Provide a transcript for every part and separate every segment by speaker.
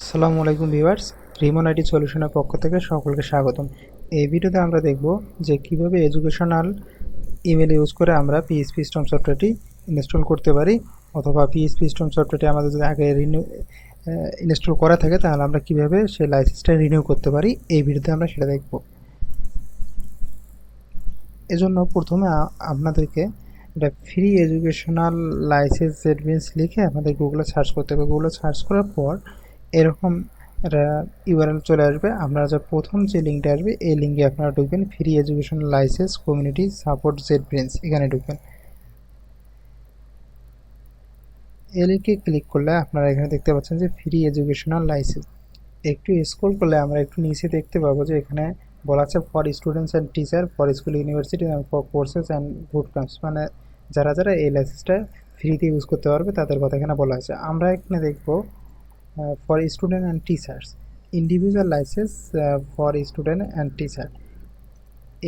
Speaker 1: আসসালামু আলাইকুম viewers, RimonIT সলিউশনের পক্ষ থেকে সকলকে স্বাগতম। এই ভিডিওতে আমরা দেখব যে কিভাবে এডুকেশনাল ইমেল ইউজ করে আমরা PHP স্টর্ম সফটওয়্যারটি ইনস্টল করতে পারি, অথবা PHP স্টর্ম সফটওয়্যারটি আমাদের যদি আগে ইনস্টল করা থাকে তাহলে আমরা কিভাবে সেই লাইসেন্সটা রিনিউ করতে পারি, এই ভিডিওতে আমরা সেটা দেখব। এজন্য প্রথমে আপনাদেরকে একটা ফ্রি এডুকেশনাল লাইসেন্স জেটবিনস লিখে আমাদের গুগলে সার্চ করতে হবে। গুগলে সার্চ করার পর এরকম একটা ইউআরএল চলে আসবে। আপনারা যে প্রথম যে লিঙ্কটা আসবে এই লিঙ্কে আপনারা ঢুকবেন, free educational licence community support JetBrains, এখানে ঢুকবেন। এই লিঙ্কে ক্লিক করলে আপনারা এখানে দেখতে পাচ্ছেন যে ফ্রি এডুকেশনাল লাইসেন্স। একটু স্ক্রল করলে আমরা একটু নিচে দেখতে পাবো যে এখানে বলা আছে for students and teacher, for school university and for courses and boot camps, মানে যারা যারা এই লাইসেন্সটা ফ্রিতে ইউজ করতে পারবে তাদের কথা এখানে বলা আছে। আমরা এখানে দেখব for student and teachers, individual licence for student and teacher.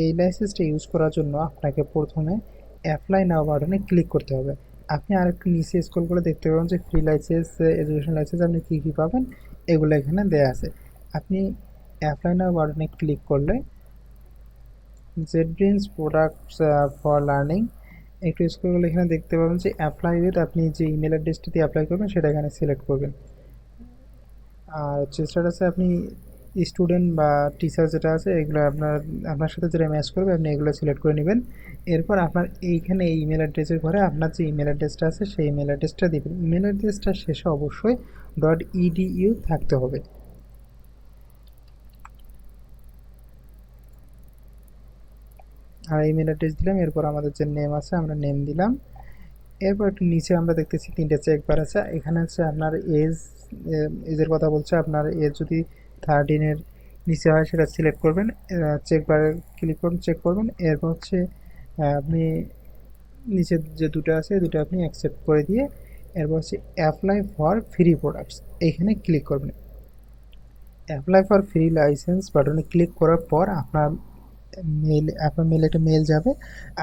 Speaker 1: এই লাইসেন্সটা ইউজ করার জন্য আপনাকে প্রথমে অ্যাপ্লাই নাও বাটনে ক্লিক করতে হবে। আপনি আরেকটু নিচে স্ক্রল করে দেখতে পাবেন যে ফ্রি লাইসেন্স, এডুকেশন লাইসেন্স আপনি কী কী পাবেন এগুলো এখানে দেওয়া আছে। আপনি অ্যাপ্লাই নাও বাটনে ক্লিক করলে জেটবিনস প্রোডাক্টস ফর লার্নিং, একটু স্ক্রল করলে এখানে দেখতে পাবেন যে অ্যাপ্লাই উইথ, আপনি যে ইমেল অ্যাড্রেসটা দিয়ে অ্যাপ্লাই করবেন সেটা এখানে সিলেক্ট করবেন। আর হচ্ছে স্ট্যাটাসে আপনি স্টুডেন্ট বা টিচার যেটা আছে এগুলো আপনার সাথে যেটা ম্যাচ করবে আপনি এগুলো সিলেক্ট করে নেবেন। এরপর আপনার এইখানে এই ইমেল অ্যাড্রেসের ঘরে আপনার যে ইমেল অ্যাড্রেসটা আছে সেই ইমেল অ্যাড্রেসটা দেবেন। ইমেল অ্যাড্রেসটা শেষে অবশ্যই .edu থাকতে হবে। আর ইমেল অ্যাড্রেস দিলাম, এরপর আমাদের যে নেম আছে আমরা নেম দিলাম। এরপর একটু নিচে আমরা দেখতেছি তিনটে চেকবার আছে। এখানে হচ্ছে আপনার এজের কথা বলছে। আপনার এজ যদি 13-এর নিচে হয় সেটা সিলেক্ট করবেন, চেকবারে ক্লিক করবেন, চেক করবেন। এরপর হচ্ছে আপনি নিচে যে দুটো আছে দুটো আপনি অ্যাকসেপ্ট করে দিয়ে এরপর হচ্ছে অ্যাপ্লাই ফর ফ্রি প্রোডাক্টস, এইখানে ক্লিক করবেন। অ্যাপ্লাই ফর ফ্রি লাইসেন্স বাটনে ক্লিক করার পর আপনার মেলে একটা মেল যাবে।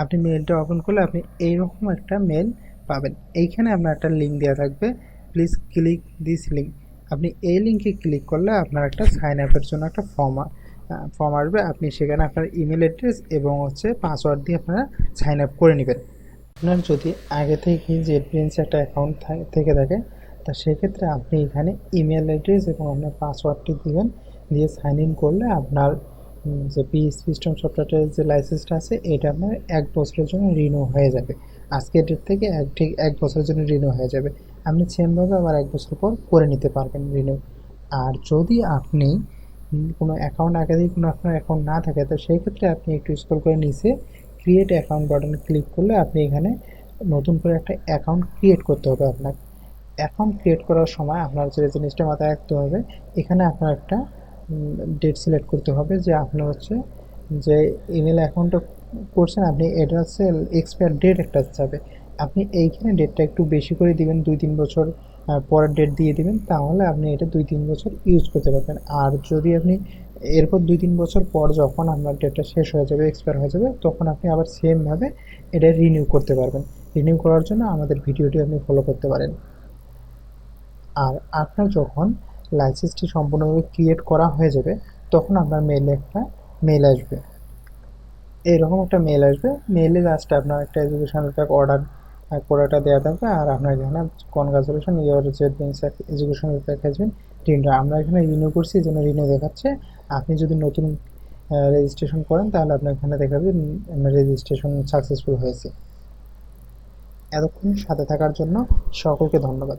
Speaker 1: আপনি মেলটা ওপেন করলে আপনি এইরকম একটা মেল পাবেন। এইখানে আপনার একটা লিঙ্ক দেওয়া থাকবে, প্লিজ ক্লিক দিস লিঙ্ক। আপনি এই লিঙ্কে ক্লিক করলে আপনার একটা সাইন আপের জন্য একটা ফর্ম আসবে। আপনি সেখানে আপনার ইমেল অ্যাড্রেস এবং হচ্ছে পাসওয়ার্ড দিয়ে আপনারা সাইন আপ করে নেবেন। আপনার যদি আগে থেকে জেটবিনস একটা অ্যাকাউন্ট থেকে থাকে তা সেক্ষেত্রে আপনি এখানে ইমেল অ্যাড্রেস এবং আপনার পাসওয়ার্ডটি দিবেন, দিয়ে সাইন ইন করলে আপনার যে PHP স্ট্রম সফটওয়্যারের যে লাইসেন্সটা আছে এটা আপনার 1 বছরের জন্য রিনিউ হয়ে যাবে। আজকের ডেট থেকে ঠিক 1 বছরের জন্য রিনিউ হয়ে যাবে। আপনি সেমভাবে আবার 1 বছর পর করে নিতে পারবেন রিনিউ। আর যদি আপনি কোনো অ্যাকাউন্ট আগে থেকে কোনো আপনার অ্যাকাউন্ট না থাকে তো সেই ক্ষেত্রে আপনি একটু স্ক্রল করে নিচে ক্রিয়েট অ্যাকাউন্ট বাটনে ক্লিক করলে আপনি এখানে নতুন করে একটা অ্যাকাউন্ট ক্রিয়েট করতে হবে। আপনার অ্যাকাউন্ট ক্রিয়েট করার সময় আপনার যে জিনিসটা মাথায় রাখতে হবে, এখানে আপনার একটা ডেট সিলেক্ট করতে হবে যে আপনার হচ্ছে যে ইমেল অ্যাকাউন্টটা করছেন আপনি, এটা হচ্ছে এক্সপায়ার ডেট একটা যাবে। আপনি এইখানে ডেটটা একটু বেশি করে দিবেন, 2-3 বছর পরের ডেট দিয়ে দিবেন, তাহলে আপনি এটা 2-3 বছর ইউজ করতে পারবেন। আর যদি আপনি এরপর 2-3 বছর পর যখন আপনার ডেটটা শেষ হয়ে যাবে, এক্সপায়ার হয়ে যাবে, তখন আপনি আবার সেমভাবে এটা রিনিউ করতে পারবেন। রিনিউ করার জন্য আমাদের ভিডিওটি আপনি ফলো করতে পারেন। আর আপনার যখন লাইসেন্সটি সম্পূর্ণভাবে ক্রিয়েট করা হয়ে যাবে তখন আপনার মেইলে একটা মেল আসবে, এইরকম একটা মেল আসবে। মেইলে জাস্ট আপনার একটা এডুকেশনাল প্যাক অর্ডার কোডাটা দেওয়া থাকবে, আর আপনার এখানে congratulation your JetBrains educational pack has been renew. আমরা এখানে রিনিউ করছি, এই জন্য রিনিউ দেখাচ্ছে। আপনি যদি নতুন রেজিস্ট্রেশন করেন তাহলে আপনার এখানে দেখাবে রেজিস্ট্রেশন সাকসেসফুল হয়েছে। এতক্ষণ সাথে থাকার জন্য সকলকে ধন্যবাদ।